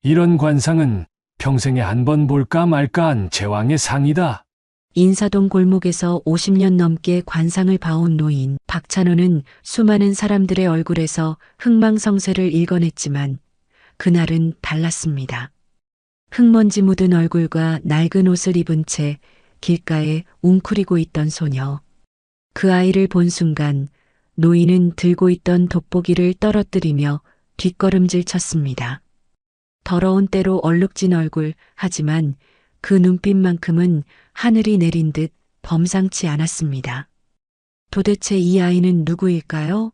이런 관상은 평생에 한 번 볼까 말까한 제왕의 상이다. 인사동 골목에서 50년 넘게 관상을 봐온 노인 박찬호는 수많은 사람들의 얼굴에서 흥망성쇠를 읽어냈지만 그날은 달랐습니다. 흙먼지 묻은 얼굴과 낡은 옷을 입은 채 길가에 웅크리고 있던 소녀. 그 아이를 본 순간 노인은 들고 있던 돋보기를 떨어뜨리며 뒷걸음질 쳤습니다. 더러운 때로 얼룩진 얼굴, 하지만 그 눈빛만큼은 하늘이 내린 듯 범상치 않았습니다. 도대체 이 아이는 누구일까요?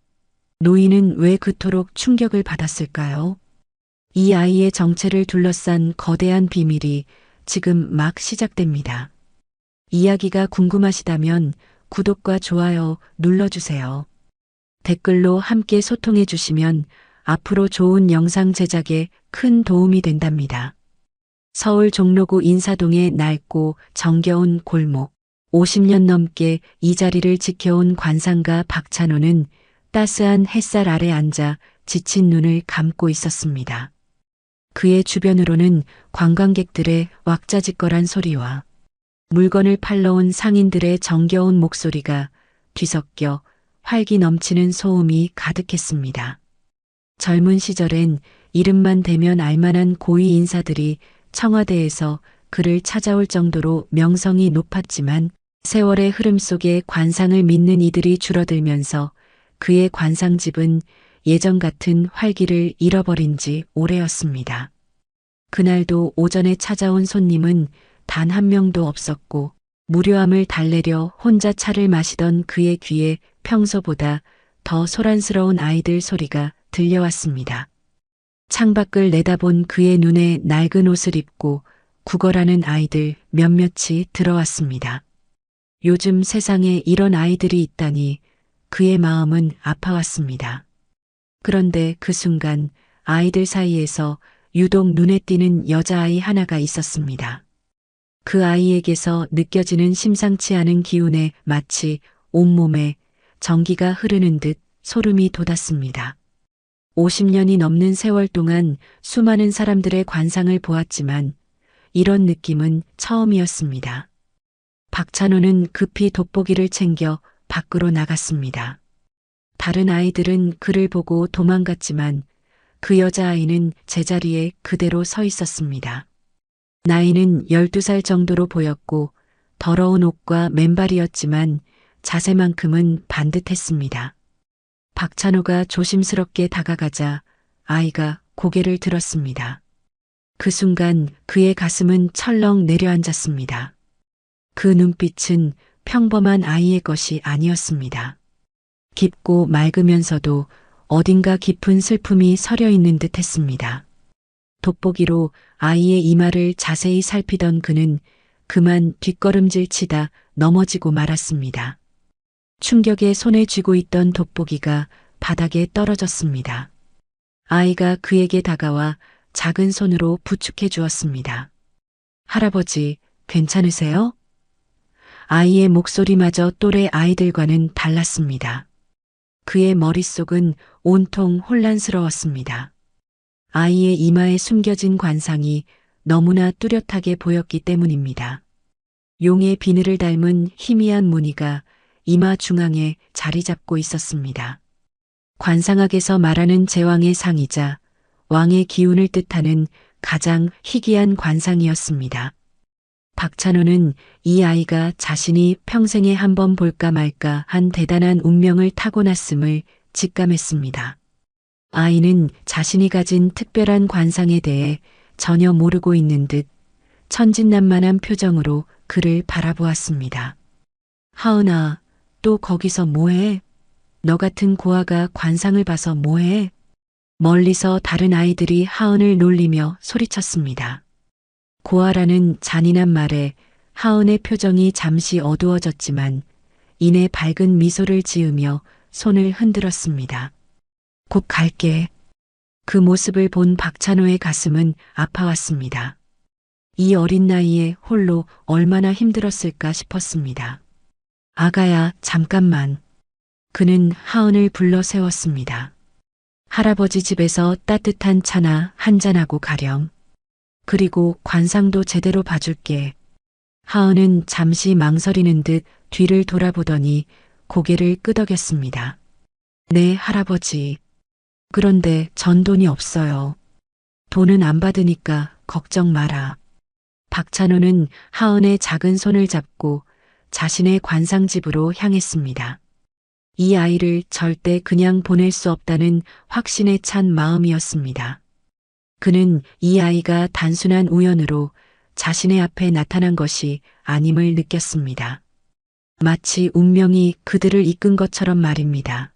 노인은 왜 그토록 충격을 받았을까요? 이 아이의 정체를 둘러싼 거대한 비밀이 지금 막 시작됩니다. 이야기가 궁금하시다면 구독과 좋아요 눌러주세요. 댓글로 함께 소통해 주시면 앞으로 좋은 영상 제작에 큰 도움이 된답니다. 서울 종로구 인사동의 낡고 정겨운 골목. 50년 넘게 이 자리를 지켜온 관상가 박찬호는 따스한 햇살 아래 앉아 지친 눈을 감고 있었습니다. 그의 주변으로는 관광객들의 왁자지껄한 소리와 물건을 팔러 온 상인들의 정겨운 목소리가 뒤섞여 활기 넘치는 소음이 가득했습니다. 젊은 시절엔 이름만 대면 알만한 고위 인사들이 청와대에서 그를 찾아올 정도로 명성이 높았지만 세월의 흐름 속에 관상을 믿는 이들이 줄어들면서 그의 관상집은 예전 같은 활기를 잃어버린 지 오래였습니다. 그날도 오전에 찾아온 손님은 단 한 명도 없었고 무료함을 달래려 혼자 차를 마시던 그의 귀에 평소보다 더 소란스러운 아이들 소리가 들려왔습니다. 창밖을 내다본 그의 눈에 낡은 옷을 입고 구걸하는 아이들 몇몇이 들어왔습니다. 요즘 세상에 이런 아이들이 있다니 그의 마음은 아파왔습니다. 그런데 그 순간 아이들 사이에서 유독 눈에 띄는 여자아이 하나가 있었습니다. 그 아이에게서 느껴지는 심상치 않은 기운에 마치 온몸에 전기가 흐르는 듯 소름이 돋았습니다. 50년이 넘는 세월 동안 수많은 사람들의 관상을 보았지만 이런 느낌은 처음이었습니다. 박찬호는 급히 돋보기를 챙겨 밖으로 나갔습니다. 다른 아이들은 그를 보고 도망갔지만 그 여자아이는 제자리에 그대로 서 있었습니다. 나이는 12살 정도로 보였고 더러운 옷과 맨발이었지만 자세만큼은 반듯했습니다. 박찬호가 조심스럽게 다가가자 아이가 고개를 들었습니다. 그 순간 그의 가슴은 철렁 내려앉았습니다. 그 눈빛은 평범한 아이의 것이 아니었습니다. 깊고 맑으면서도 어딘가 깊은 슬픔이 서려 있는 듯 했습니다. 돋보기로 아이의 이마를 자세히 살피던 그는 그만 뒷걸음질 치다 넘어지고 말았습니다. 충격에 손에 쥐고 있던 돋보기가 바닥에 떨어졌습니다. 아이가 그에게 다가와 작은 손으로 부축해 주었습니다. 할아버지, 괜찮으세요? 아이의 목소리마저 또래 아이들과는 달랐습니다. 그의 머릿속은 온통 혼란스러웠습니다. 아이의 이마에 숨겨진 관상이 너무나 뚜렷하게 보였기 때문입니다. 용의 비늘을 닮은 희미한 무늬가 이마 중앙에 자리 잡고 있었습니다. 관상학에서 말하는 제왕의 상이자 왕의 기운을 뜻하는 가장 희귀한 관상이었습니다. 박찬호는 이 아이가 자신이 평생에 한 번 볼까 말까 한 대단한 운명을 타고났음을 직감했습니다. 아이는 자신이 가진 특별한 관상에 대해 전혀 모르고 있는 듯 천진난만한 표정으로 그를 바라보았습니다. 하은아, 또 거기서 뭐해? 너 같은 고아가 관상을 봐서 뭐해? 멀리서 다른 아이들이 하은을 놀리며 소리쳤습니다. 고아라는 잔인한 말에 하은의 표정이 잠시 어두워졌지만 이내 밝은 미소를 지으며 손을 흔들었습니다. 곧 갈게. 그 모습을 본 박찬호의 가슴은 아파왔습니다. 이 어린 나이에 홀로 얼마나 힘들었을까 싶었습니다. 아가야, 잠깐만. 그는 하은을 불러 세웠습니다. 할아버지 집에서 따뜻한 차나 한잔하고 가렴. 그리고 관상도 제대로 봐줄게. 하은은 잠시 망설이는 듯 뒤를 돌아보더니 고개를 끄덕였습니다. 네, 할아버지. 그런데 전 돈이 없어요. 돈은 안 받으니까 걱정 마라. 박찬호는 하은의 작은 손을 잡고 자신의 관상집으로 향했습니다. 이 아이를 절대 그냥 보낼 수 없다는 확신에 찬 마음이었습니다. 그는 이 아이가 단순한 우연으로 자신의 앞에 나타난 것이 아님을 느꼈습니다. 마치 운명이 그들을 이끈 것처럼 말입니다.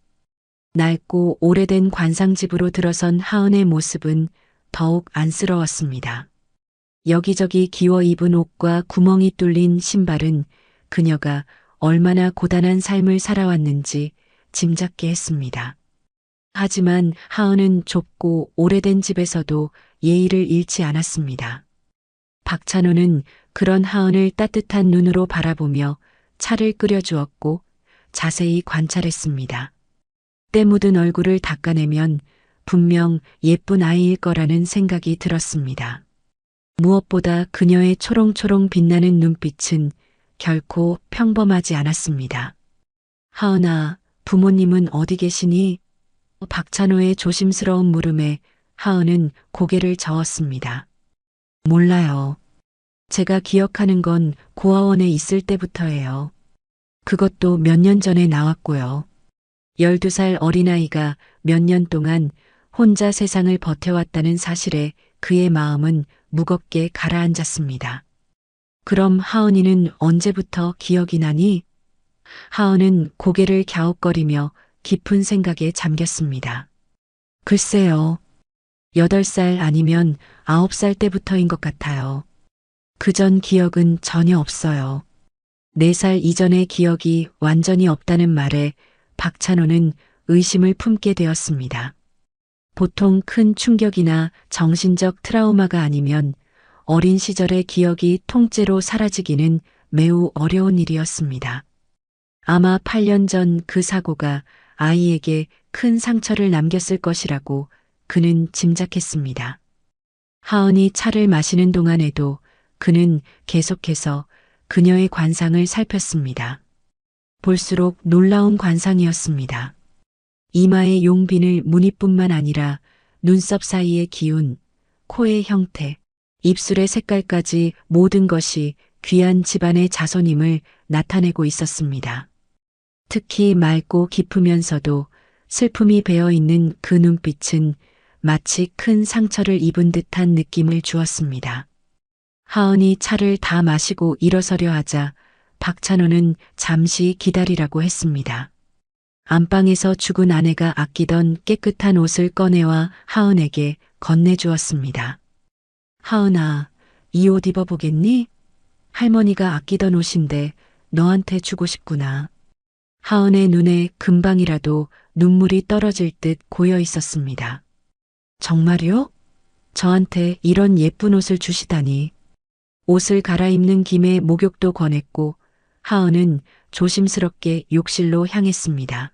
낡고 오래된 관상집으로 들어선 하은의 모습은 더욱 안쓰러웠습니다. 여기저기 기워 입은 옷과 구멍이 뚫린 신발은 그녀가 얼마나 고단한 삶을 살아왔는지 짐작게 했습니다. 하지만 하은은 좁고 오래된 집에서도 예의를 잃지 않았습니다. 박찬호는 그런 하은을 따뜻한 눈으로 바라보며 차를 끓여주었고 자세히 관찰했습니다. 때 묻은 얼굴을 닦아내면 분명 예쁜 아이일 거라는 생각이 들었습니다. 무엇보다 그녀의 초롱초롱 빛나는 눈빛은 결코 평범하지 않았습니다. 하은아, 부모님은 어디 계시니? 박찬호의 조심스러운 물음에 하은은 고개를 저었습니다. 몰라요. 제가 기억하는 건 고아원에 있을 때부터예요. 그것도 몇 년 전에 나왔고요. 12살 어린아이가 몇 년 동안 혼자 세상을 버텨왔다는 사실에 그의 마음은 무겁게 가라앉았습니다. 그럼 하은이는 언제부터 기억이 나니? 하은은 고개를 갸웃거리며 깊은 생각에 잠겼습니다. 글쎄요. 8살 아니면 9살 때부터인 것 같아요. 그전 기억은 전혀 없어요. 4살 이전의 기억이 완전히 없다는 말에 박찬호는 의심을 품게 되었습니다. 보통 큰 충격이나 정신적 트라우마가 아니면 어린 시절의 기억이 통째로 사라지기는 매우 어려운 일이었습니다. 아마 8년 전 그 사고가 아이에게 큰 상처를 남겼을 것이라고 그는 짐작했습니다. 하은이 차를 마시는 동안에도 그는 계속해서 그녀의 관상을 살폈습니다. 볼수록 놀라운 관상이었습니다. 이마의 용빈을 무늬뿐만 아니라 눈썹 사이의 기운, 코의 형태, 입술의 색깔까지 모든 것이 귀한 집안의 자손임을 나타내고 있었습니다. 특히 맑고 깊으면서도 슬픔이 배어있는 그 눈빛은 마치 큰 상처를 입은 듯한 느낌을 주었습니다. 하은이 차를 다 마시고 일어서려 하자 박찬호는 잠시 기다리라고 했습니다. 안방에서 죽은 아내가 아끼던 깨끗한 옷을 꺼내와 하은에게 건네주었습니다. 하은아, 이 옷 입어보겠니? 할머니가 아끼던 옷인데 너한테 주고 싶구나. 하은의 눈에 금방이라도 눈물이 떨어질 듯 고여 있었습니다. 정말요? 저한테 이런 예쁜 옷을 주시다니. 옷을 갈아입는 김에 목욕도 권했고 하은은 조심스럽게 욕실로 향했습니다.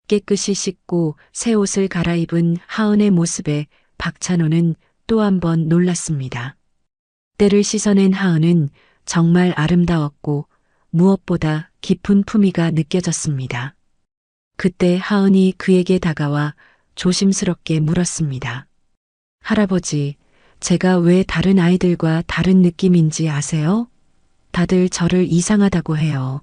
깨끗이 씻고 새 옷을 갈아입은 하은의 모습에 박찬호는 또 한 번 놀랐습니다. 때를 씻어낸 하은은 정말 아름다웠고 무엇보다 깊은 품위가 느껴졌습니다. 그때 하은이 그에게 다가와 조심스럽게 물었습니다. 할아버지, 제가 왜 다른 아이들과 다른 느낌인지 아세요? 다들 저를 이상하다고 해요.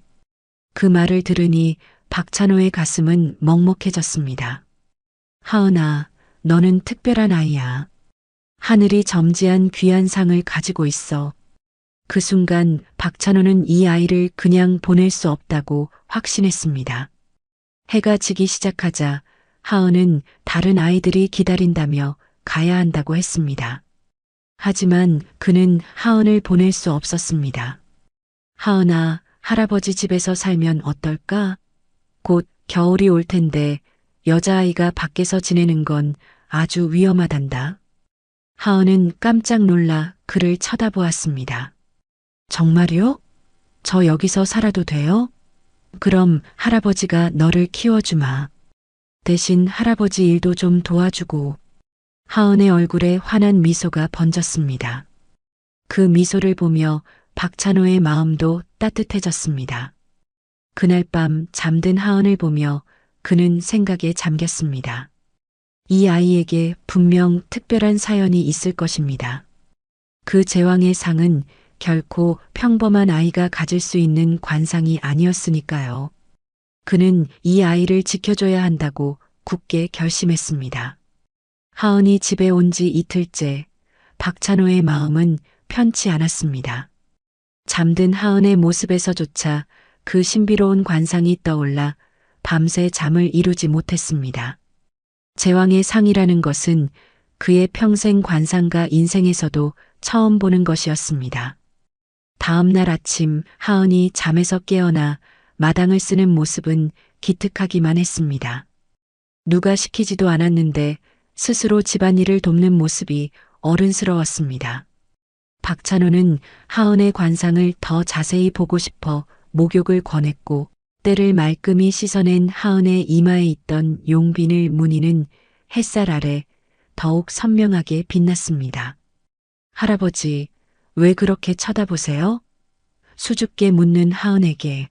그 말을 들으니 박찬호의 가슴은 먹먹해졌습니다. 하은아, 너는 특별한 아이야. 하늘이 점지한 귀한 상을 가지고 있어. 그 순간 박찬호는 이 아이를 그냥 보낼 수 없다고 확신했습니다. 해가 지기 시작하자 하은은 다른 아이들이 기다린다며 가야 한다고 했습니다. 하지만 그는 하은을 보낼 수 없었습니다. 하은아, 할아버지 집에서 살면 어떨까? 곧 겨울이 올 텐데 여자아이가 밖에서 지내는 건 아주 위험하단다. 하은은 깜짝 놀라 그를 쳐다보았습니다. 정말요? 저 여기서 살아도 돼요? 그럼 할아버지가 너를 키워주마. 대신 할아버지 일도 좀 도와주고. 하은의 얼굴에 환한 미소가 번졌습니다. 그 미소를 보며 박찬호의 마음도 따뜻해졌습니다. 그날 밤 잠든 하은을 보며 그는 생각에 잠겼습니다. 이 아이에게 분명 특별한 사연이 있을 것입니다. 그 제왕의 상은 결코 평범한 아이가 가질 수 있는 관상이 아니었으니까요. 그는 이 아이를 지켜줘야 한다고 굳게 결심했습니다. 하은이 집에 온 지 이틀째, 박찬호의 마음은 편치 않았습니다. 잠든 하은의 모습에서조차 그 신비로운 관상이 떠올라 밤새 잠을 이루지 못했습니다. 제왕의 상이라는 것은 그의 평생 관상과 인생에서도 처음 보는 것이었습니다. 다음 날 아침 하은이 잠에서 깨어나 마당을 쓰는 모습은 기특하기만 했습니다. 누가 시키지도 않았는데 스스로 집안일을 돕는 모습이 어른스러웠습니다. 박찬호는 하은의 관상을 더 자세히 보고 싶어 목욕을 권했고 때를 말끔히 씻어낸 하은의 이마에 있던 용비늘 무늬는 햇살 아래 더욱 선명하게 빛났습니다. 할아버지, 왜 그렇게 쳐다보세요? 수줍게 묻는 하은에게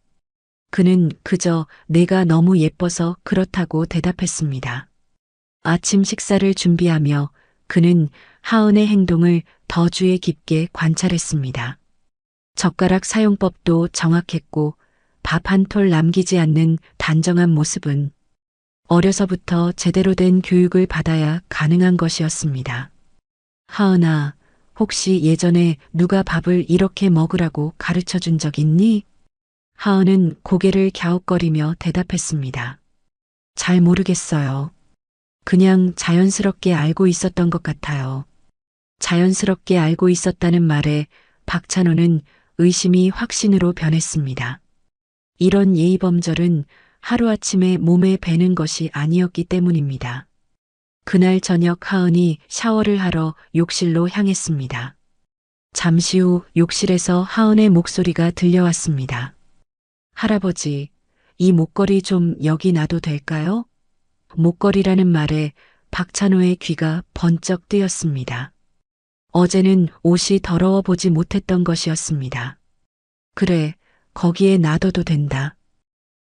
그는 그저 내가 너무 예뻐서 그렇다고 대답했습니다. 아침 식사를 준비하며 그는 하은의 행동을 더 주의 깊게 관찰했습니다. 젓가락 사용법도 정확했고 밥 한 톨 남기지 않는 단정한 모습은 어려서부터 제대로 된 교육을 받아야 가능한 것이었습니다. 하은아, 혹시 예전에 누가 밥을 이렇게 먹으라고 가르쳐 준 적 있니? 하은은 고개를 갸웃거리며 대답했습니다. 잘 모르겠어요. 그냥 자연스럽게 알고 있었던 것 같아요. 자연스럽게 알고 있었다는 말에 박찬호는 의심이 확신으로 변했습니다. 이런 예의범절은 하루아침에 몸에 배는 것이 아니었기 때문입니다. 그날 저녁 하은이 샤워를 하러 욕실로 향했습니다. 잠시 후 욕실에서 하은의 목소리가 들려왔습니다. 할아버지, 이 목걸이 좀 여기 놔도 될까요? 목걸이라는 말에 박찬호의 귀가 번쩍 뜨였습니다. 어제는 옷이 더러워 보지 못했던 것이었습니다. 그래, 거기에 놔둬도 된다.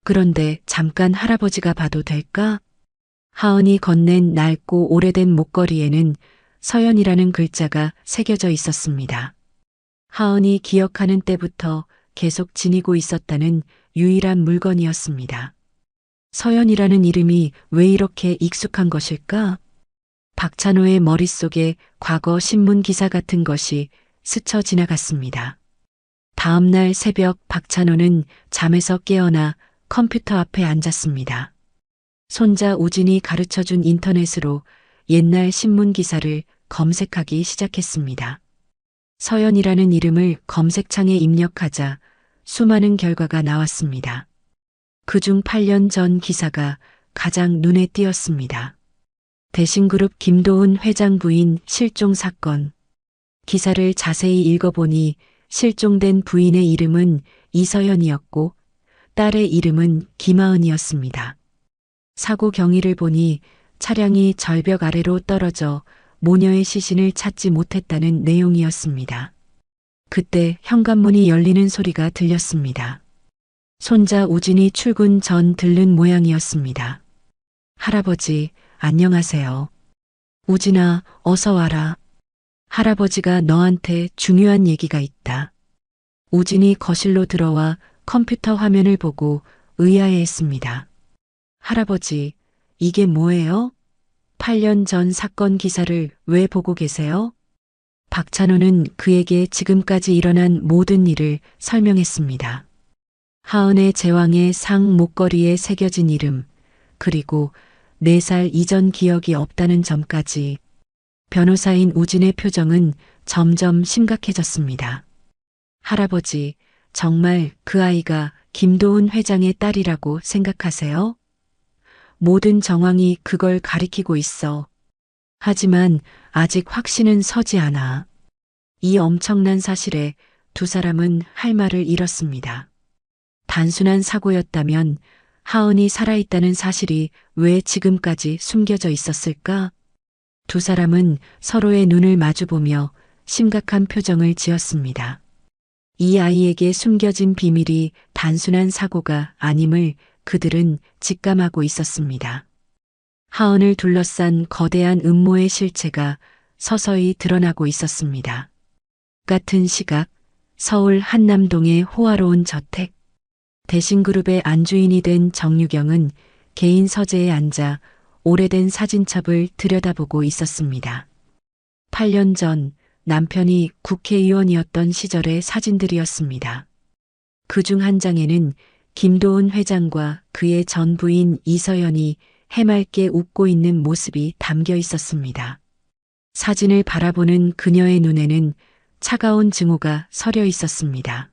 그런데 잠깐 할아버지가 봐도 될까? 하은이 건넨 낡고 오래된 목걸이에는 서연이라는 글자가 새겨져 있었습니다. 하은이 기억하는 때부터 계속 지니고 있었다는 유일한 물건이었습니다. 서연이라는 이름이 왜 이렇게 익숙한 것일까? 박찬호의 머릿속에 과거 신문 기사 같은 것이 스쳐 지나갔습니다. 다음 날 새벽 박찬호는 잠에서 깨어나 컴퓨터 앞에 앉았습니다. 손자 우진이 가르쳐준 인터넷으로 옛날 신문 기사를 검색하기 시작했습니다. 서연이라는 이름을 검색창에 입력하자 수많은 결과가 나왔습니다. 그중 8년 전 기사가 가장 눈에 띄었습니다. 대신그룹 김도훈 회장 부인 실종 사건. 기사를 자세히 읽어보니 실종된 부인의 이름은 이서연이었고 딸의 이름은 김하은이었습니다. 사고 경위를 보니 차량이 절벽 아래로 떨어져 모녀의 시신을 찾지 못했다는 내용이었습니다. 그때 현관문이 열리는 소리가 들렸습니다. 손자 우진이 출근 전 들른 모양이었습니다. 할아버지, 안녕하세요. 우진아, 어서 와라. 할아버지가 너한테 중요한 얘기가 있다. 우진이 거실로 들어와 컴퓨터 화면을 보고 의아해했습니다. 할아버지, 이게 뭐예요? 8년 전 사건 기사를 왜 보고 계세요? 박찬호는 그에게 지금까지 일어난 모든 일을 설명했습니다. 하은의 제왕의 상 목걸이에 새겨진 이름, 그리고 4살 이전 기억이 없다는 점까지. 변호사인 우진의 표정은 점점 심각해졌습니다. 할아버지, 정말 그 아이가 김도훈 회장의 딸이라고 생각하세요? 모든 정황이 그걸 가리키고 있어. 하지만 아직 확신은 서지 않아. 이 엄청난 사실에 두 사람은 할 말을 잃었습니다. 단순한 사고였다면 하은이 살아있다는 사실이 왜 지금까지 숨겨져 있었을까? 두 사람은 서로의 눈을 마주보며 심각한 표정을 지었습니다. 이 아이에게 숨겨진 비밀이 단순한 사고가 아님을 그들은 직감하고 있었습니다. 하은을 둘러싼 거대한 음모의 실체가 서서히 드러나고 있었습니다. 같은 시각 서울 한남동의 호화로운 저택. 대신그룹의 안주인이 된 정유경은 개인 서재에 앉아 오래된 사진첩을 들여다보고 있었습니다. 8년 전 남편이 국회의원이었던 시절의 사진들이었습니다. 그중 한 장에는 김도은 회장과 그의 전 부인 이서연이 해맑게 웃고 있는 모습이 담겨 있었습니다. 사진을 바라보는 그녀의 눈에는 차가운 증오가 서려 있었습니다.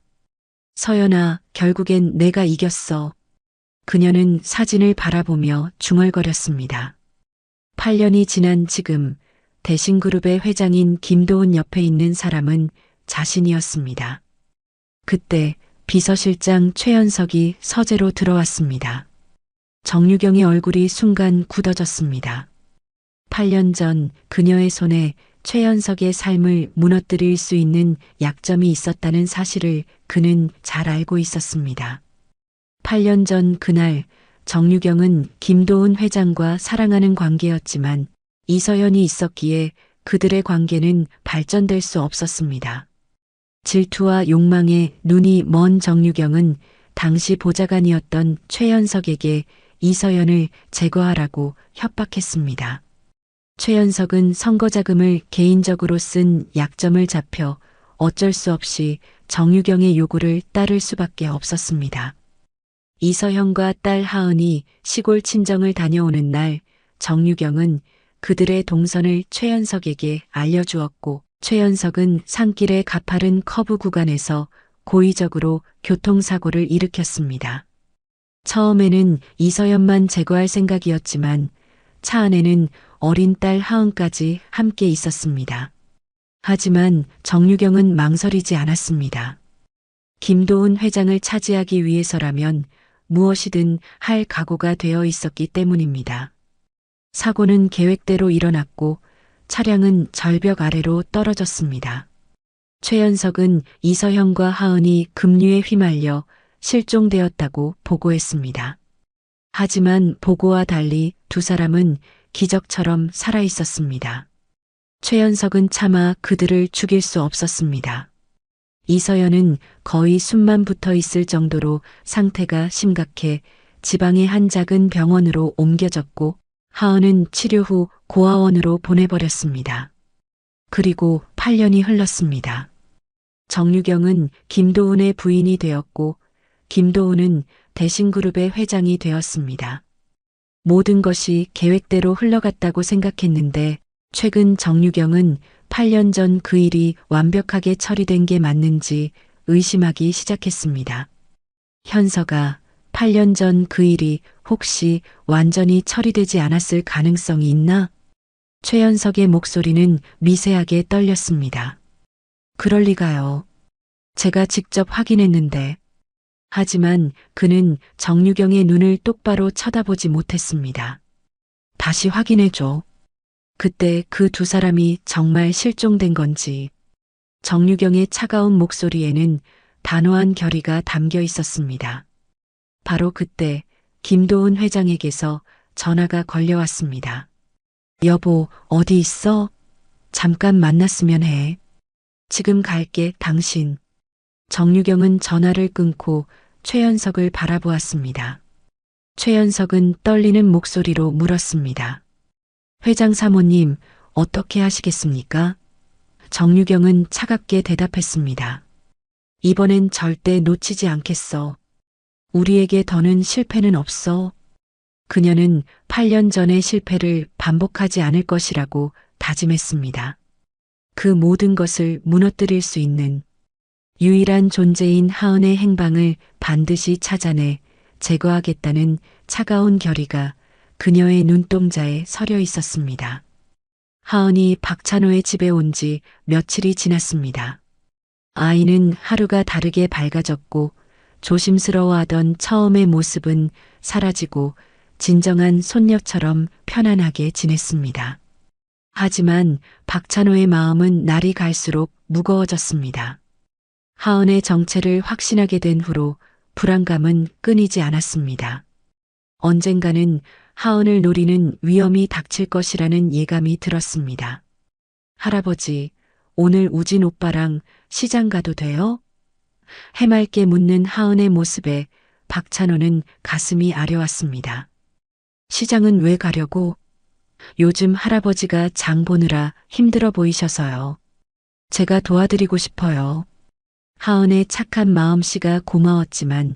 서연아, 결국엔 내가 이겼어. 그녀는 사진을 바라보며 중얼거렸습니다. 8년이 지난 지금 대신그룹의 회장인 김도은 옆에 있는 사람은 자신이었습니다. 그때 비서실장 최연석이 서재로 들어왔습니다. 정유경의 얼굴이 순간 굳어졌습니다. 8년 전 그녀의 손에 최연석의 삶을 무너뜨릴 수 있는 약점이 있었다는 사실을 그는 잘 알고 있었습니다. 8년 전 그날 정유경은 김도은 회장과 사랑하는 관계였지만 이서연이 있었기에 그들의 관계는 발전될 수 없었습니다. 질투와 욕망에 눈이 먼 정유경은 당시 보좌관이었던 최연석에게 이서연을 제거하라고 협박했습니다. 최연석은 선거자금을 개인적으로 쓴 약점을 잡혀 어쩔 수 없이 정유경의 요구를 따를 수밖에 없었습니다. 이서연과 딸 하은이 시골 친정을 다녀오는 날 정유경은 그들의 동선을 최연석에게 알려주었고 최연석은 산길의 가파른 커브 구간에서 고의적으로 교통사고를 일으켰습니다. 처음에는 이서연만 제거할 생각이었지만 차 안에는 어린 딸 하은까지 함께 있었습니다. 하지만 정유경은 망설이지 않았습니다. 김도은 회장을 차지하기 위해서라면 무엇이든 할 각오가 되어 있었기 때문입니다. 사고는 계획대로 일어났고 차량은 절벽 아래로 떨어졌습니다. 최연석은 이서현과 하은이 급류에 휘말려 실종되었다고 보고했습니다. 하지만 보고와 달리 두 사람은 기적처럼 살아 있었습니다. 최연석은 차마 그들을 죽일 수 없었습니다. 이서연은 거의 숨만 붙어 있을 정도로 상태가 심각해 지방의 한 작은 병원으로 옮겨졌고 하은은 치료 후 고아원으로 보내버렸습니다. 그리고 8년이 흘렀습니다. 정유경은 김도은의 부인이 되었고 김도은은 대신그룹의 회장이 되었습니다. 모든 것이 계획대로 흘러갔다고 생각했는데 최근 정유경은 8년 전 그 일이 완벽하게 처리된 게 맞는지 의심하기 시작했습니다. 현서가 8년 전 그 일이 혹시 완전히 처리되지 않았을 가능성이 있나? 최연석의 목소리는 미세하게 떨렸습니다. 그럴 리가요. 제가 직접 확인했는데. 하지만 그는 정유경의 눈을 똑바로 쳐다보지 못했습니다. 다시 확인해줘. 그때 그 두 사람이 정말 실종된 건지. 정유경의 차가운 목소리에는 단호한 결의가 담겨 있었습니다. 바로 그때 김도은 회장에게서 전화가 걸려왔습니다. 여보, 어디 있어? 잠깐 만났으면 해. 지금 갈게, 당신. 정유경은 전화를 끊고 최연석을 바라보았습니다. 최연석은 떨리는 목소리로 물었습니다. 회장 사모님, 어떻게 하시겠습니까? 정유경은 차갑게 대답했습니다. 이번엔 절대 놓치지 않겠어. 우리에게 더는 실패는 없어. 그녀는 8년 전의 실패를 반복하지 않을 것이라고 다짐했습니다. 그 모든 것을 무너뜨릴 수 있는 유일한 존재인 하은의 행방을 반드시 찾아내 제거하겠다는 차가운 결의가 그녀의 눈동자에 서려 있었습니다. 하은이 박찬호의 집에 온 지 며칠이 지났습니다. 아이는 하루가 다르게 밝아졌고 조심스러워하던 처음의 모습은 사라지고 진정한 손녀처럼 편안하게 지냈습니다. 하지만 박찬호의 마음은 날이 갈수록 무거워졌습니다. 하은의 정체를 확신하게 된 후로 불안감은 끊이지 않았습니다. 언젠가는 하은을 노리는 위험이 닥칠 것이라는 예감이 들었습니다. 할아버지, 오늘 우진 오빠랑 시장 가도 돼요? 해맑게 묻는 하은의 모습에 박찬호는 가슴이 아려왔습니다. 시장은 왜 가려고? 요즘 할아버지가 장 보느라 힘들어 보이셔서요. 제가 도와드리고 싶어요. 하은의 착한 마음씨가 고마웠지만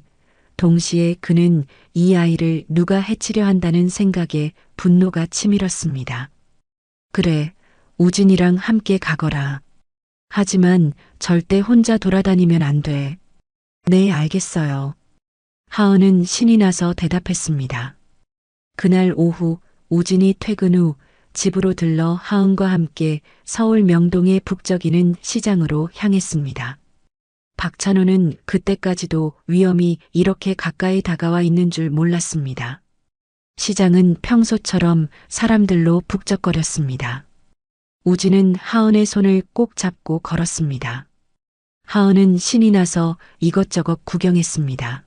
동시에 그는 이 아이를 누가 해치려 한다는 생각에 분노가 치밀었습니다. 그래, 우진이랑 함께 가거라. 하지만 절대 혼자 돌아다니면 안 돼. 네, 알겠어요. 하은은 신이 나서 대답했습니다. 그날 오후 우진이 퇴근 후 집으로 들러 하은과 함께 서울 명동의 북적이는 시장으로 향했습니다. 박찬호는 그때까지도 위험이 이렇게 가까이 다가와 있는 줄 몰랐습니다. 시장은 평소처럼 사람들로 북적거렸습니다. 우진은 하은의 손을 꼭 잡고 걸었습니다. 하은은 신이 나서 이것저것 구경했습니다.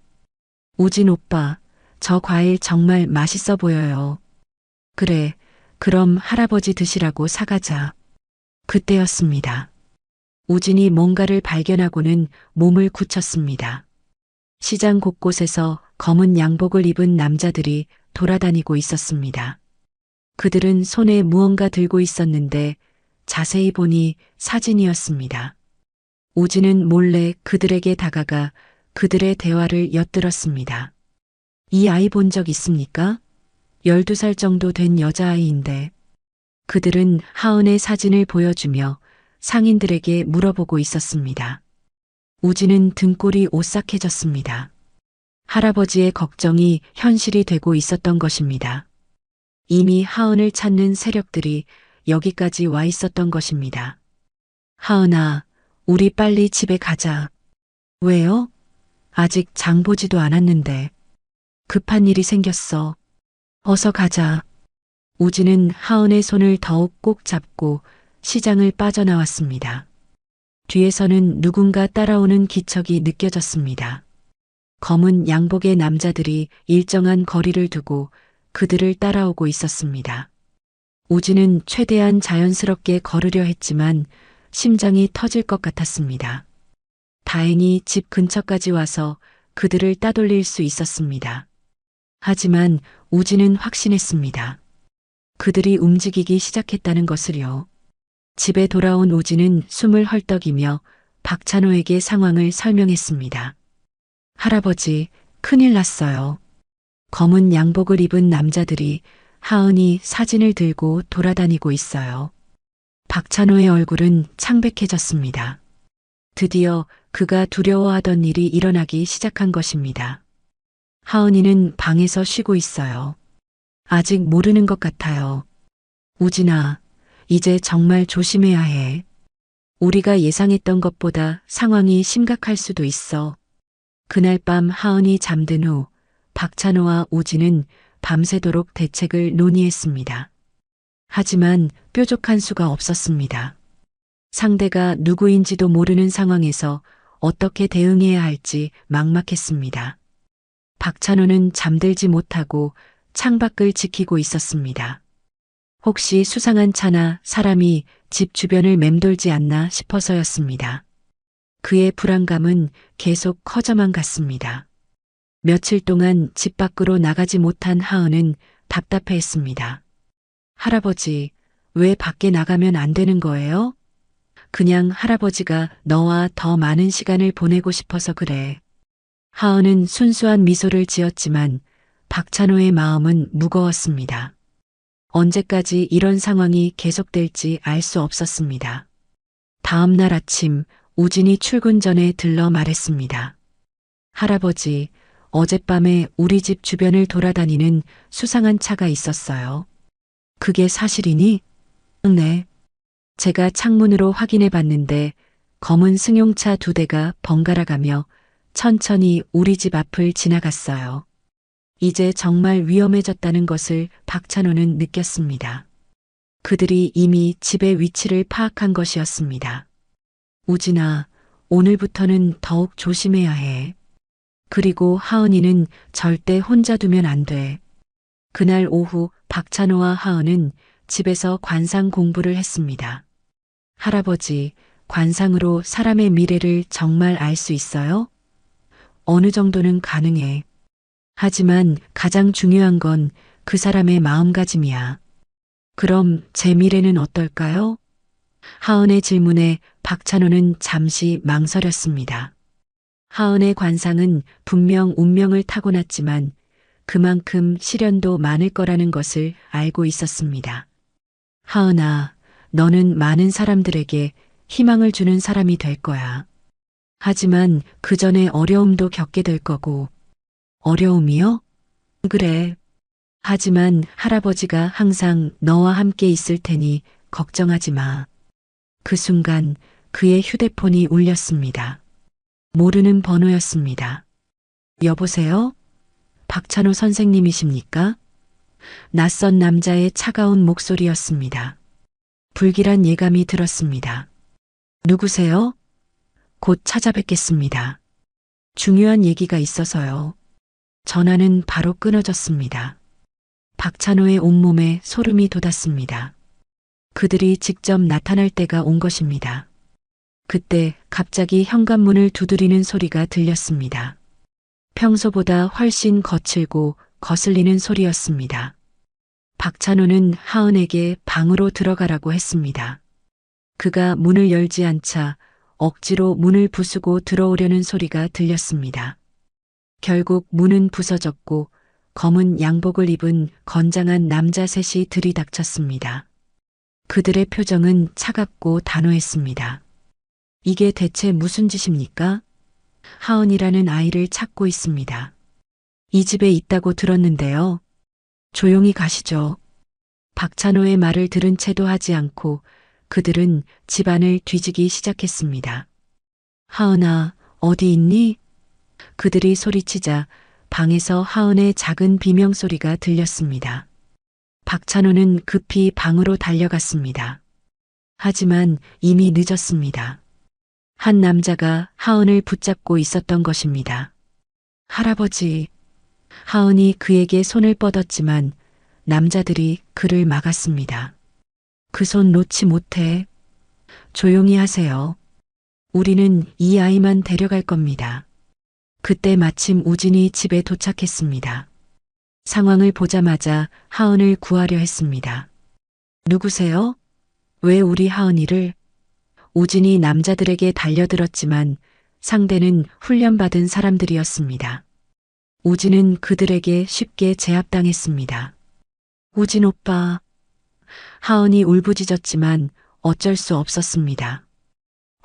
우진 오빠, 저 과일 정말 맛있어 보여요. 그래, 그럼 할아버지 드시라고 사가자. 그때였습니다. 우진이 뭔가를 발견하고는 몸을 굳혔습니다. 시장 곳곳에서 검은 양복을 입은 남자들이 돌아다니고 있었습니다. 그들은 손에 무언가 들고 있었는데 자세히 보니 사진이었습니다. 우진은 몰래 그들에게 다가가 그들의 대화를 엿들었습니다. 이 아이 본 적 있습니까? 12살 정도 된 여자아이인데. 그들은 하은의 사진을 보여주며 상인들에게 물어보고 있었습니다. 우진은 등골이 오싹해졌습니다. 할아버지의 걱정이 현실이 되고 있었던 것입니다. 이미 하은을 찾는 세력들이 여기까지 와 있었던 것입니다. 하은아, 우리 빨리 집에 가자. 왜요? 아직 장 보지도 않았는데. 급한 일이 생겼어. 어서 가자. 우진은 하은의 손을 더욱 꼭 잡고 시장을 빠져나왔습니다. 뒤에서는 누군가 따라오는 기척이 느껴졌습니다. 검은 양복의 남자들이 일정한 거리를 두고 그들을 따라오고 있었습니다. 우진은 최대한 자연스럽게 걸으려 했지만 심장이 터질 것 같았습니다. 다행히 집 근처까지 와서 그들을 따돌릴 수 있었습니다. 하지만 우진은 확신했습니다. 그들이 움직이기 시작했다는 것을요. 집에 돌아온 우진은 숨을 헐떡이며 박찬호에게 상황을 설명했습니다. 할아버지, 큰일 났어요. 검은 양복을 입은 남자들이 하은이 사진을 들고 돌아다니고 있어요. 박찬호의 얼굴은 창백해졌습니다. 드디어 그가 두려워하던 일이 일어나기 시작한 것입니다. 하은이는 방에서 쉬고 있어요. 아직 모르는 것 같아요. 우진아, 이제 정말 조심해야 해. 우리가 예상했던 것보다 상황이 심각할 수도 있어. 그날 밤 하은이 잠든 후 박찬호와 우진은 밤새도록 대책을 논의했습니다. 하지만 뾰족한 수가 없었습니다. 상대가 누구인지도 모르는 상황에서 어떻게 대응해야 할지 막막했습니다. 박찬호는 잠들지 못하고 창밖을 지키고 있었습니다. 혹시 수상한 차나 사람이 집 주변을 맴돌지 않나 싶어서였습니다. 그의 불안감은 계속 커져만 갔습니다. 며칠 동안 집 밖으로 나가지 못한 하은은 답답해했습니다. 할아버지, 왜 밖에 나가면 안 되는 거예요? 그냥 할아버지가 너와 더 많은 시간을 보내고 싶어서 그래. 하은은 순수한 미소를 지었지만 박찬호의 마음은 무거웠습니다. 언제까지 이런 상황이 계속될지 알 수 없었습니다. 다음 날 아침 우진이 출근 전에 들러 말했습니다. 할아버지, 어젯밤에 우리 집 주변을 돌아다니는 수상한 차가 있었어요. 그게 사실이니? 네. 제가 창문으로 확인해 봤는데 검은 승용차 2대가 번갈아 가며 천천히 우리 집 앞을 지나갔어요. 이제 정말 위험해졌다는 것을 박찬호는 느꼈습니다. 그들이 이미 집의 위치를 파악한 것이었습니다. 우진아, 오늘부터는 더욱 조심해야 해. 그리고 하은이는 절대 혼자 두면 안 돼. 그날 오후 박찬호와 하은은 집에서 관상 공부를 했습니다. 할아버지, 관상으로 사람의 미래를 정말 알 수 있어요? 어느 정도는 가능해. 하지만 가장 중요한 건 그 사람의 마음가짐이야. 그럼 제 미래는 어떨까요? 하은의 질문에 박찬호는 잠시 망설였습니다. 하은의 관상은 분명 운명을 타고났지만 그만큼 시련도 많을 거라는 것을 알고 있었습니다. 하은아, 너는 많은 사람들에게 희망을 주는 사람이 될 거야. 하지만 그 전에 어려움도 겪게 될 거고. 어려움이요? 그래. 하지만 할아버지가 항상 너와 함께 있을 테니 걱정하지 마. 그 순간 그의 휴대폰이 울렸습니다. 모르는 번호였습니다. 여보세요? 박찬호 선생님이십니까? 낯선 남자의 차가운 목소리였습니다. 불길한 예감이 들었습니다. 누구세요? 곧 찾아뵙겠습니다. 중요한 얘기가 있어서요. 전화는 바로 끊어졌습니다. 박찬호의 온몸에 소름이 돋았습니다. 그들이 직접 나타날 때가 온 것입니다. 그때 갑자기 현관문을 두드리는 소리가 들렸습니다. 평소보다 훨씬 거칠고 거슬리는 소리였습니다. 박찬호는 하은에게 방으로 들어가라고 했습니다. 그가 문을 열지 않자 억지로 문을 부수고 들어오려는 소리가 들렸습니다. 결국 문은 부서졌고 검은 양복을 입은 건장한 남자 셋이 들이닥쳤습니다. 그들의 표정은 차갑고 단호했습니다. 이게 대체 무슨 짓입니까? 하은이라는 아이를 찾고 있습니다. 이 집에 있다고 들었는데요. 조용히 가시죠. 박찬호의 말을 들은 채도 하지 않고 그들은 집안을 뒤지기 시작했습니다. 하은아, 어디 있니? 그들이 소리치자 방에서 하은의 작은 비명소리가 들렸습니다. 박찬호는 급히 방으로 달려갔습니다. 하지만 이미 늦었습니다. 한 남자가 하은을 붙잡고 있었던 것입니다. 할아버지. 하은이 그에게 손을 뻗었지만 남자들이 그를 막았습니다. 그 손 놓지 못해. 조용히 하세요. 우리는 이 아이만 데려갈 겁니다. 그때 마침 우진이 집에 도착했습니다. 상황을 보자마자 하은을 구하려 했습니다. 누구세요? 왜 우리 하은이를? 우진이 남자들에게 달려들었지만 상대는 훈련받은 사람들이었습니다. 우진은 그들에게 쉽게 제압당했습니다. 우진 오빠. 하은이 울부짖었지만 어쩔 수 없었습니다.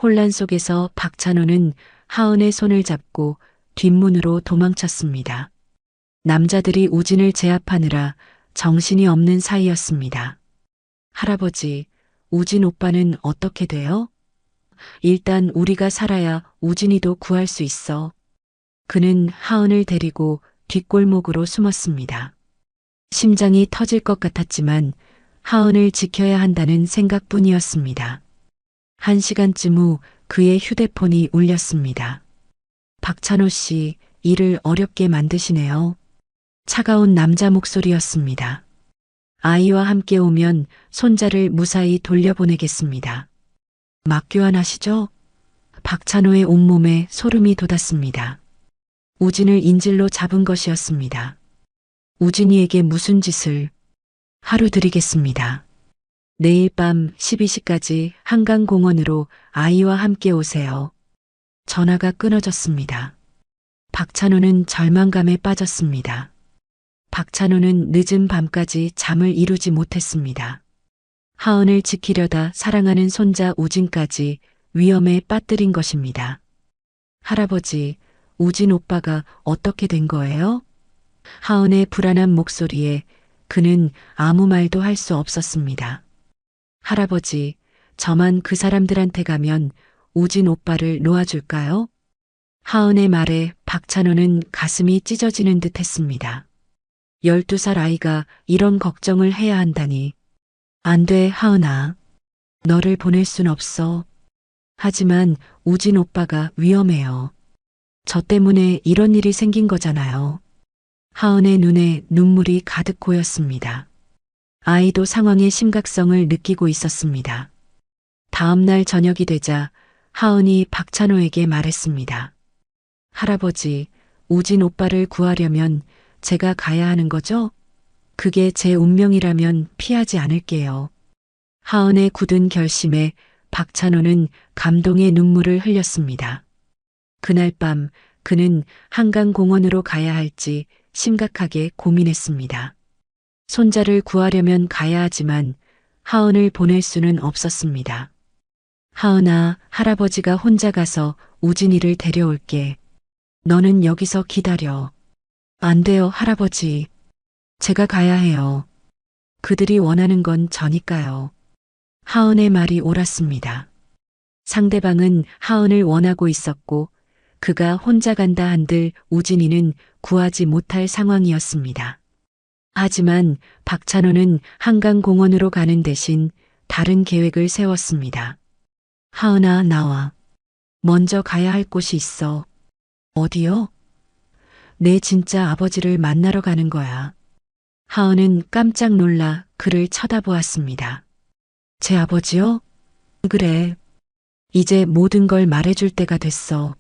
혼란 속에서 박찬호는 하은의 손을 잡고 뒷문으로 도망쳤습니다. 남자들이 우진을 제압하느라 정신이 없는 사이였습니다. 할아버지, 우진 오빠는 어떻게 돼요? 일단 우리가 살아야 우진이도 구할 수 있어. 그는 하은을 데리고 뒷골목으로 숨었습니다. 심장이 터질 것 같았지만 하은을 지켜야 한다는 생각뿐이었습니다. 1시간쯤 후 그의 휴대폰이 울렸습니다. 박찬호 씨, 일을 어렵게 만드시네요. 차가운 남자 목소리였습니다. 아이와 함께 오면 손자를 무사히 돌려보내겠습니다. 맞교환하시죠? 박찬호의 온몸에 소름이 돋았습니다. 우진을 인질로 잡은 것이었습니다. 우진이에게 무슨 짓을? 하루 드리겠습니다. 내일 밤 12시까지 한강공원으로 아이와 함께 오세요. 전화가 끊어졌습니다. 박찬호는 절망감에 빠졌습니다. 박찬호는 늦은 밤까지 잠을 이루지 못했습니다. 하은을 지키려다 사랑하는 손자 우진까지 위험에 빠뜨린 것입니다. 할아버지, 우진 오빠가 어떻게 된 거예요? 하은의 불안한 목소리에 그는 아무 말도 할 수 없었습니다. 할아버지, 저만 그 사람들한테 가면 우진 오빠를 놓아줄까요? 하은의 말에 박찬호는 가슴이 찢어지는 듯 했습니다. 12살 아이가 이런 걱정을 해야 한다니. 안 돼, 하은아. 너를 보낼 순 없어. 하지만 우진 오빠가 위험해요. 저 때문에 이런 일이 생긴 거잖아요. 하은의 눈에 눈물이 가득 고였습니다. 아이도 상황의 심각성을 느끼고 있었습니다. 다음 날 저녁이 되자 하은이 박찬호에게 말했습니다. 할아버지, 우진 오빠를 구하려면 제가 가야 하는 거죠? 그게 제 운명이라면 피하지 않을게요. 하은의 굳은 결심에 박찬호는 감동의 눈물을 흘렸습니다. 그날 밤 그는 한강공원으로 가야 할지 심각하게 고민했습니다. 손자를 구하려면 가야 하지만 하은을 보낼 수는 없었습니다. 하은아, 할아버지가 혼자 가서 우진이를 데려올게. 너는 여기서 기다려. 안 돼요, 할아버지. 제가 가야 해요. 그들이 원하는 건 저니까요. 하은의 말이 옳았습니다. 상대방은 하은을 원하고 있었고 그가 혼자 간다 한들 우진이는 구하지 못할 상황이었습니다. 하지만 박찬호는 한강공원으로 가는 대신 다른 계획을 세웠습니다. 하은아, 나와. 먼저 가야 할 곳이 있어. 어디요? 내 진짜 아버지를 만나러 가는 거야. 하은은 깜짝 놀라 그를 쳐다보았습니다. 제 아버지요? 그래. 이제 모든 걸 말해줄 때가 됐어.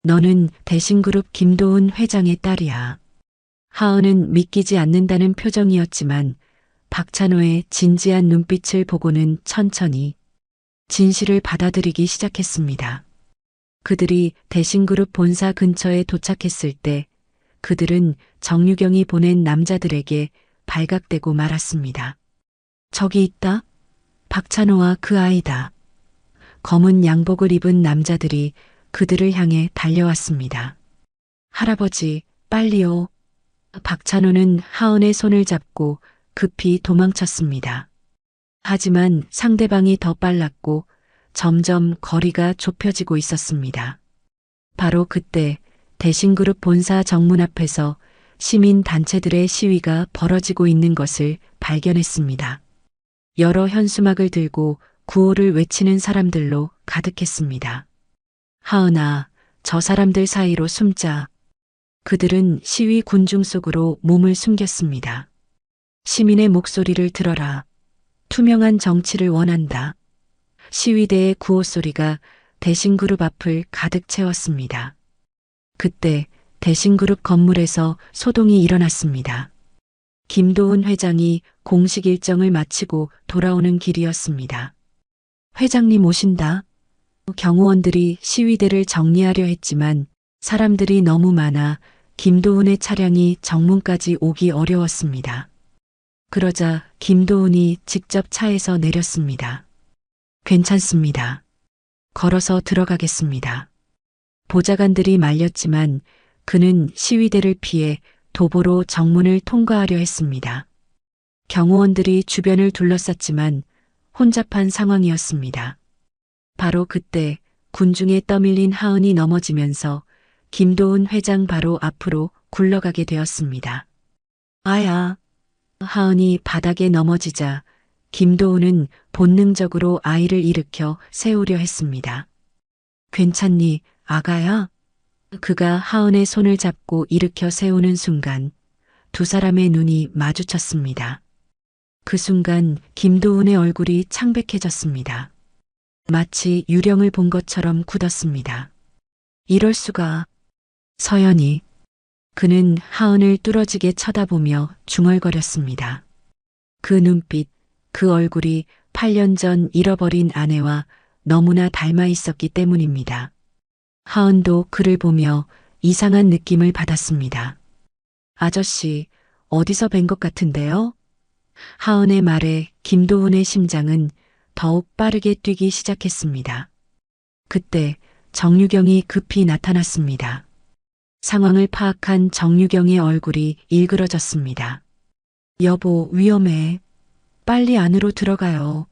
너는 대신그룹 김도훈 회장의 딸이야. 하은은 믿기지 않는다는 표정이었지만 박찬호의 진지한 눈빛을 보고는 천천히 진실을 받아들이기 시작했습니다. 그들이 대신그룹 본사 근처에 도착했을 때 그들은 정유경이 보낸 남자들에게 발각되고 말았습니다. 저기 있다. 박찬호와 그 아이다. 검은 양복을 입은 남자들이 그들을 향해 달려왔습니다. 할아버지, 빨리요. 박찬호는 하은의 손을 잡고 급히 도망쳤습니다. 하지만 상대방이 더 빨랐고 점점 거리가 좁혀지고 있었습니다. 바로 그때 대신그룹 본사 정문 앞에서 시민 단체들의 시위가 벌어지고 있는 것을 발견했습니다. 여러 현수막을 들고 구호를 외치는 사람들로 가득했습니다. 하은아, 저 사람들 사이로 숨자. 그들은 시위 군중 속으로 몸을 숨겼습니다. 시민의 목소리를 들어라. 투명한 정치를 원한다. 시위대의 구호 소리가 대신그룹 앞을 가득 채웠습니다. 그때 대신그룹 건물에서 소동이 일어났습니다. 김도훈 회장이 공식 일정을 마치고 돌아오는 길이었습니다. 회장님 오신다. 경호원들이 시위대를 정리하려 했지만 사람들이 너무 많아 김도훈의 차량이 정문까지 오기 어려웠습니다. 그러자 김도훈이 직접 차에서 내렸습니다. 괜찮습니다. 걸어서 들어가겠습니다. 보좌관들이 말렸지만 그는 시위대를 피해 도보로 정문을 통과하려 했습니다. 경호원들이 주변을 둘러쌌지만 혼잡한 상황이었습니다. 바로 그때 군중에 떠밀린 하은이 넘어지면서 김도훈 회장 바로 앞으로 굴러가게 되었습니다. 아야. 하은이 바닥에 넘어지자 김도훈은 본능적으로 아이를 일으켜 세우려 했습니다. 괜찮니, 아가야? 그가 하은의 손을 잡고 일으켜 세우는 순간 두 사람의 눈이 마주쳤습니다. 그 순간 김도훈의 얼굴이 창백해졌습니다. 마치 유령을 본 것처럼 굳었습니다. 이럴 수가. 서연이. 그는 하은을 뚫어지게 쳐다보며 중얼거렸습니다. 그 눈빛, 그 얼굴이 8년 전 잃어버린 아내와 너무나 닮아 있었기 때문입니다. 하은도 그를 보며 이상한 느낌을 받았습니다. 아저씨, 어디서 뵌 것 같은데요? 하은의 말에 김도훈의 심장은 더욱 빠르게 뛰기 시작했습니다. 그때 정유경이 급히 나타났습니다. 상황을 파악한 정유경의 얼굴이 일그러졌습니다. 여보, 위험해. 빨리 안으로 들어가요.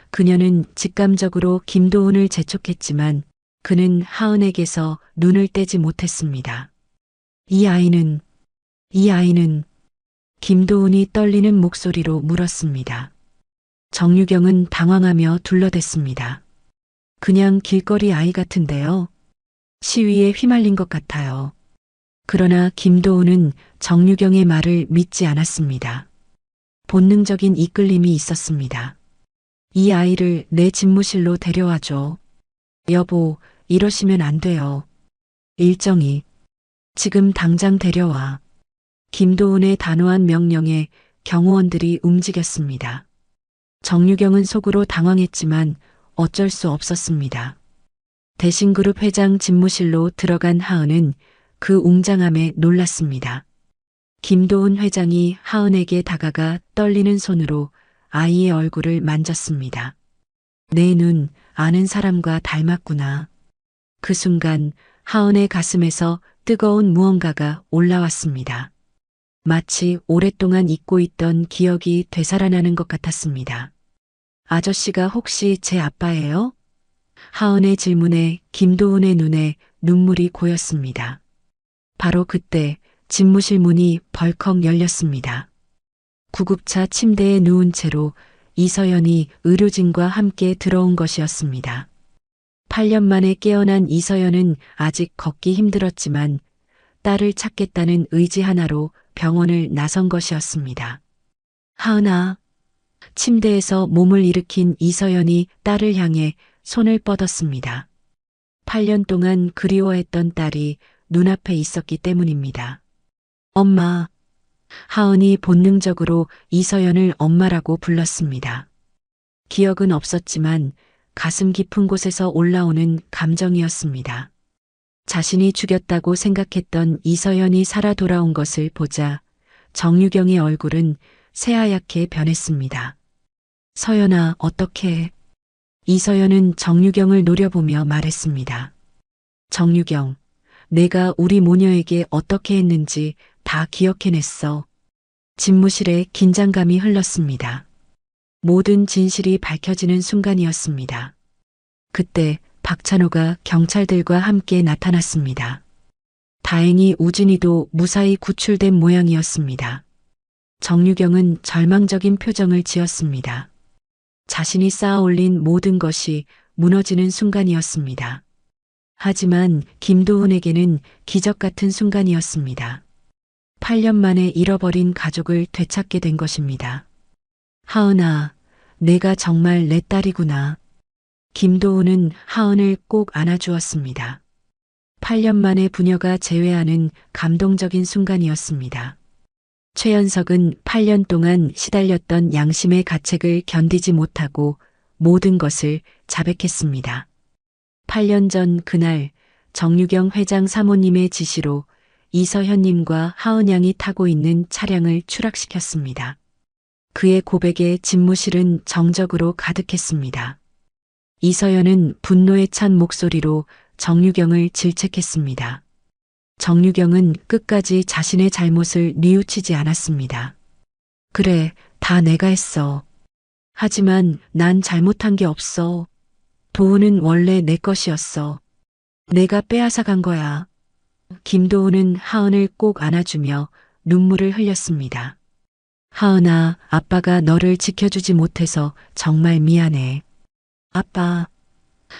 그녀는 직감적으로 김도훈을 재촉했지만 그는 하은에게서 눈을 떼지 못했습니다. 이 아이는 김도훈이 떨리는 목소리로 물었습니다. 정유경은 당황하며 둘러댔습니다. 그냥 길거리 아이 같은데요. 시위에 휘말린 것 같아요. 그러나 김도훈은 정유경의 말을 믿지 않았습니다. 본능적인 이끌림이 있었습니다. 이 아이를 내 집무실로 데려와줘. 여보, 이러시면 안 돼요. 일정이. 지금 당장 데려와. 김도훈의 단호한 명령에 경호원들이 움직였습니다. 정유경은 속으로 당황했지만 어쩔 수 없었습니다. 대신그룹 회장 집무실로 들어간 하은은 그 웅장함에 놀랐습니다. 김도훈 회장이 하은에게 다가가 떨리는 손으로 아이의 얼굴을 만졌습니다. 내 눈 아는 사람과 닮았구나. 그 순간 하은의 가슴에서 뜨거운 무언가가 올라왔습니다. 마치 오랫동안 잊고 있던 기억이 되살아나는 것 같았습니다. 아저씨가 혹시 제 아빠예요? 하은의 질문에 김도훈의 눈에 눈물이 고였습니다. 바로 그때 집무실 문이 벌컥 열렸습니다. 구급차 침대에 누운 채로 이서연이 의료진과 함께 들어온 것이었습니다. 8년 만에 깨어난 이서연은 아직 걷기 힘들었지만 딸을 찾겠다는 의지 하나로 병원을 나선 것이었습니다. 하은아. 침대에서 몸을 일으킨 이서연이 딸을 향해 손을 뻗었습니다. 8년 동안 그리워했던 딸이 눈앞에 있었기 때문입니다. 엄마. 하은이 본능적으로 이서연을 엄마라고 불렀습니다. 기억은 없었지만 가슴 깊은 곳에서 올라오는 감정이었습니다. 자신이 죽였다고 생각했던 이서연이 살아 돌아온 것을 보자 정유경의 얼굴은 새하얗게 변했습니다. 서연아, 어떡해. 이서연은 정유경을 노려보며 말했습니다. 정유경, 내가 우리 모녀에게 어떻게 했는지 다 기억해냈어. 집무실에 긴장감이 흘렀습니다. 모든 진실이 밝혀지는 순간이었습니다. 그때 박찬호가 경찰들과 함께 나타났습니다. 다행히 우진이도 무사히 구출된 모양이었습니다. 정유경은 절망적인 표정을 지었습니다. 자신이 쌓아올린 모든 것이 무너지는 순간이었습니다. 하지만 김도훈에게는 기적 같은 순간이었습니다. 8년 만에 잃어버린 가족을 되찾게 된 것입니다. 하은아, 내가 정말 내 딸이구나. 김도훈은 하은을 꼭 안아주었습니다. 8년 만에 부녀가 재회하는 감동적인 순간이었습니다. 최연석은 8년 동안 시달렸던 양심의 가책을 견디지 못하고 모든 것을 자백했습니다. 8년 전 그날 정유경 회장 사모님의 지시로 이서현님과 하은양이 타고 있는 차량을 추락시켰습니다. 그의 고백에 집무실은 정적으로 가득했습니다. 이서연은 분노에 찬 목소리로 정유경을 질책했습니다. 정유경은 끝까지 자신의 잘못을 뉘우치지 않았습니다. 그래, 다 내가 했어. 하지만 난 잘못한 게 없어. 도훈은 원래 내 것이었어. 내가 빼앗아간 거야. 김도훈은 하은을 꼭 안아주며 눈물을 흘렸습니다. 하은아, 아빠가 너를 지켜주지 못해서 정말 미안해. 아빠.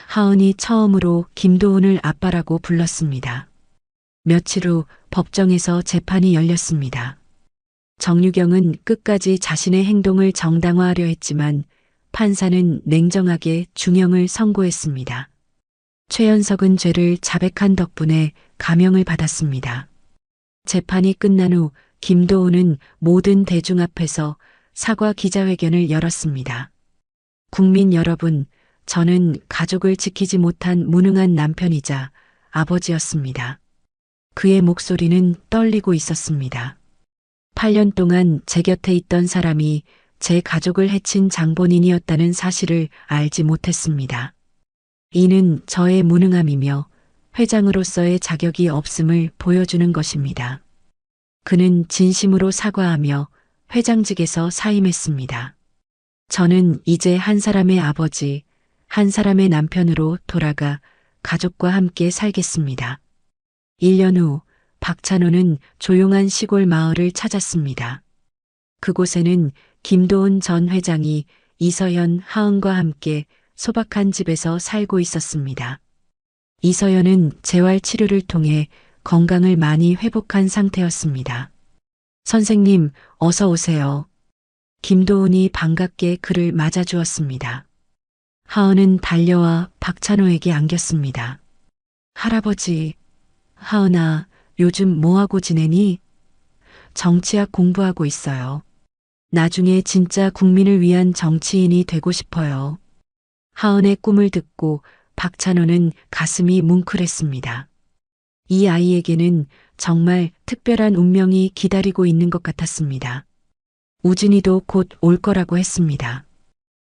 하은이 처음으로 김도훈을 아빠라고 불렀습니다. 며칠 후 법정에서 재판이 열렸습니다. 정유경은 끝까지 자신의 행동을 정당화하려 했지만 판사는 냉정하게 중형을 선고했습니다. 최연석은 죄를 자백한 덕분에 감형을 받았습니다. 재판이 끝난 후 김도훈은 모든 대중 앞에서 사과 기자회견을 열었습니다. 국민 여러분, 저는 가족을 지키지 못한 무능한 남편이자 아버지였습니다. 그의 목소리는 떨리고 있었습니다. 8년 동안 제 곁에 있던 사람이 제 가족을 해친 장본인이었다는 사실을 알지 못했습니다. 이는 저의 무능함이며 회장으로서의 자격이 없음을 보여주는 것입니다. 그는 진심으로 사과하며 회장직에서 사임했습니다. 저는 이제 한 사람의 아버지, 한 사람의 남편으로 돌아가 가족과 함께 살겠습니다. 1년 후 박찬호는 조용한 시골 마을을 찾았습니다. 그곳에는 김도훈 전 회장이 이서연, 하은과 함께 소박한 집에서 살고 있었습니다. 이서연은 재활 치료를 통해 건강을 많이 회복한 상태였습니다. 선생님, 어서 오세요. 김도훈이 반갑게 그를 맞아주었습니다. 하은은 달려와 박찬호에게 안겼습니다. 할아버지, 하은아, 요즘 뭐하고 지내니? 정치학 공부하고 있어요. 나중에 진짜 국민을 위한 정치인이 되고 싶어요. 하은의 꿈을 듣고 박찬호는 가슴이 뭉클했습니다. 이 아이에게는 정말 특별한 운명이 기다리고 있는 것 같았습니다. 우진이도 곧 올 거라고 했습니다.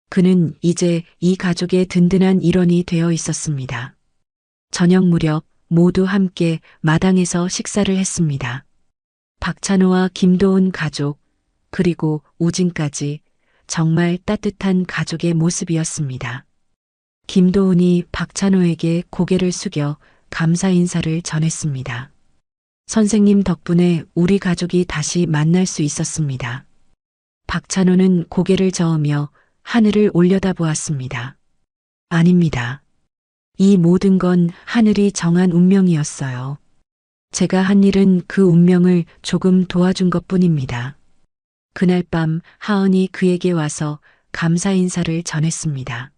그는 이제 이 가족의 든든한 일원이 되어 있었습니다. 저녁 무렵 모두 함께 마당에서 식사를 했습니다. 박찬호와 김도훈 가족, 그리고 우진까지 정말 따뜻한 가족의 모습이었습니다. 김도훈이 박찬호에게 고개를 숙여 감사 인사를 전했습니다. 선생님 덕분에 우리 가족이 다시 만날 수 있었습니다. 박찬호는 고개를 저으며 하늘을 올려다보았습니다. 아닙니다. 이 모든 건 하늘이 정한 운명이었어요. 제가 한 일은 그 운명을 조금 도와준 것뿐입니다. 그날 밤 하은이 그에게 와서 감사 인사를 전했습니다.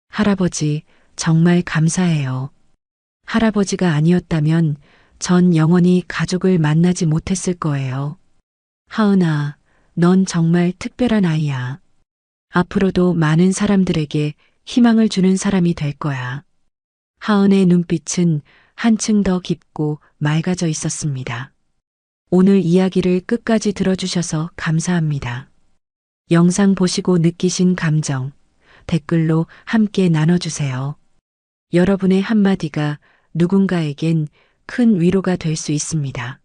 할아버지, 정말 감사해요. 할아버지가 아니었다면 전 영원히 가족을 만나지 못했을 거예요. 하은아, 넌 정말 특별한 아이야. 앞으로도 많은 사람들에게 희망을 주는 사람이 될 거야. 하은의 눈빛은 한층 더 깊고 맑아져 있었습니다. 오늘 이야기를 끝까지 들어주셔서 감사합니다. 영상 보시고 느끼신 감정, 댓글로 함께 나눠주세요. 여러분의 한마디가 누군가에겐 큰 위로가 될 수 있습니다.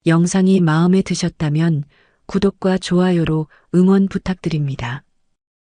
영상이 마음에 드셨다면 구독과 좋아요로 응원 부탁드립니다.